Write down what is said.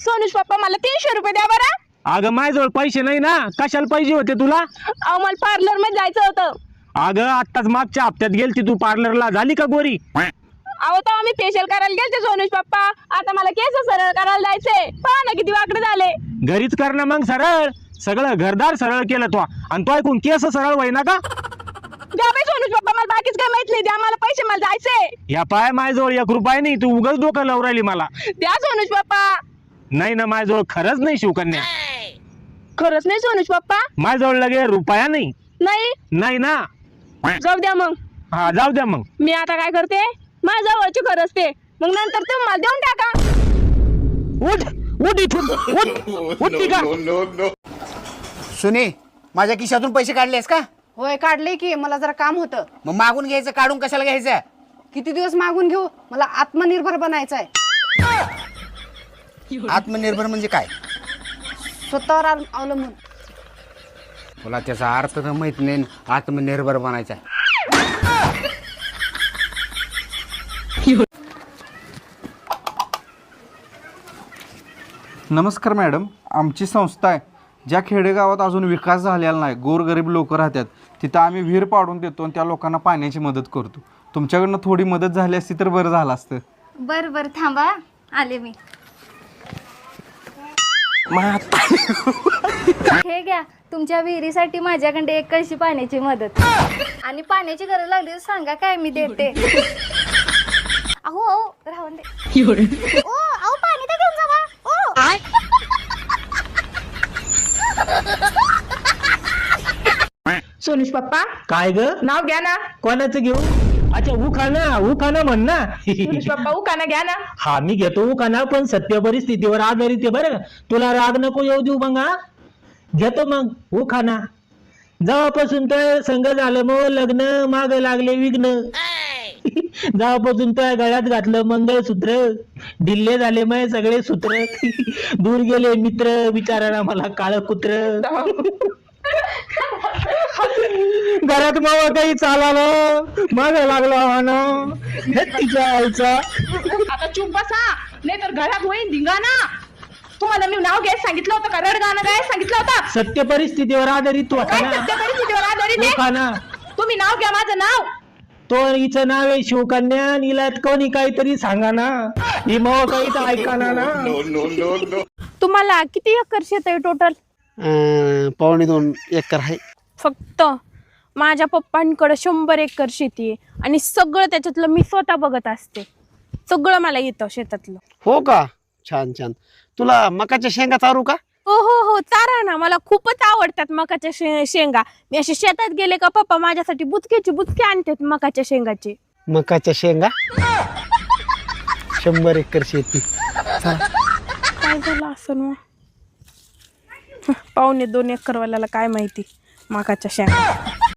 सोनूज पप्पा मला 300 रुपये द्या बरं. अगं माझ्याजवळ पैसे नाही ना, कशाला पाहिजे होते तुला? अहो मला पार्लर मध्ये जायचं होतं. अगं आत्ताच मागच्या हप्त्यात गेलती तू पार्लरला, झाली का गोरी? अहो तर आम्ही फेशियल करायला गेलते सोनूज पप्पा. आता मला केस सरळ करायला जायचंय. पहा ना किती वाकडे झाले. घरीच कर ना मग सरळ, सगळं घरदार सरळ केलं तो, आणि तो ऐकून केस सरळ होईना का? द्या बाई सोनूज पप्पा, मला बाकीच काही माहित नाही. द्या मला पैसे, मला जायचंय. या पाय माझ्याजवळ 1 रुपया नाही, तू उगाच डोकं लावून राहिली मला. द्या सोनूज पप्पा. नाही ना, माझ्याजवळ खरंच नाही शिवकन्या. खरंच नाही सोनूज पप्पा? माझ्याजवळ लगे रुपया नाही. नाही नाही ना. जाऊ द्या मग. हा जाऊ द्या मग. मी आता काय करते, माझ्या जवळची खरंच ते, मग नंतर तुम्ही मला देऊन टाका. उठ उठ इथून, उठ का? सुने, माझ्या खिशातून पैसे काढलेस का? होय काढले की, मला जरा काम होतं. मग मागून घ्यायचं, काढून कशाला घ्यायचं? किती दिवस मागून घेऊ? मला आत्मनिर्भर बनायचं आहे. आत्मनिर्भर म्हणजे काय? स्वतःवर अवलंबून. तुला त्याचा अर्थ तर माहित नाही. आत्मनिर्भर बनायचा आहे. नमस्कार मॅडम, आमची संस्था आहे. ज्या खेडेगावात अजून विकास झालेला नाही, गोरगरीब लोक राहतात, तिथं आम्ही विहीर पाडून देतो आणि त्या लोकांना पाण्याची मदत करतो. तुमच्याकडनं थोडी मदत झाली असती तर बरं झालं असतं. बरं बरं थांबा, आले मी. हे घ्या, तुमच्या विहिरीसाठी माझ्याकडे 1 कळशी पाण्याची मदत. आणि पाण्याची गरज लागली तर सांगा, काय मी देते. अहो राहून दे. ओ अहो पाणी तर घेऊन जावा. सोनूज पप्पा काय ग? नाव घ्या ना. कोणाचं घेऊ? अच्छा उखाना म्हण ना. सोनूज पप्पा उखाना घ्या ना. हा मी घेतो उखाना, पण सत्य परिस्थितीवर आधारित आहे बरं. तुला राग नको येऊ देऊ मग. हा घेतो मग उखाना. जेव्हापासून तर संग झालं मग लग्न, माग लागले विघ्न. जेव्हापासून तर गळ्यात घातलं मंगळसूत्र, ढिल्ले झाले मग सगळे सूत्र. दूर गेले मित्र, विचारायला मला काळ कुत्र. घरात मावा काही चालाला, माग लागला तिच्या आईचा. आता चुप बसा, नाही तर घरात होईल धिंगाणा. तुम्हाला मी नाव घ्यायला सांगितलं होतं का? रडगाणं गायला सांगितलं होतं? सत्य परिस्थितीवर आधारित तू काय सत्य परिस्थितीवर आधारित आहे? उखाना. तुम्ही नाव घ्या, माझं नाव. तो हिचं नाव आहे शिवकन्या. हिला कोणी काहीतरी सांगा ना, ही मग काही तर ऐकाना ना. तुम्हाला किती एकर शेत आहे टोटल? 2.25 एकर आहे. फक्त माझ्या पप्पांकडे 100 एकर शेती आहे, आणि सगळं त्याच्यातलं मी स्वतः बघत असते. सगळं मला येतं शेतातलं. हो का? छान छान. तुला मकाच्या शेंगा चारू का? हो हो हो, चारा ना. मला खूपच आवडतात मकाच्या शेंगा. मी असे शेतात गेले का पप्पा माझ्यासाठी बुचके आणतात मकाच्या शेंगाचे. मकाच्या शेंगा 100 एकर शेती. काय झालं असं मग? 1.25 एकर वाल्याला काय माहिती मकाच्या शेंगा.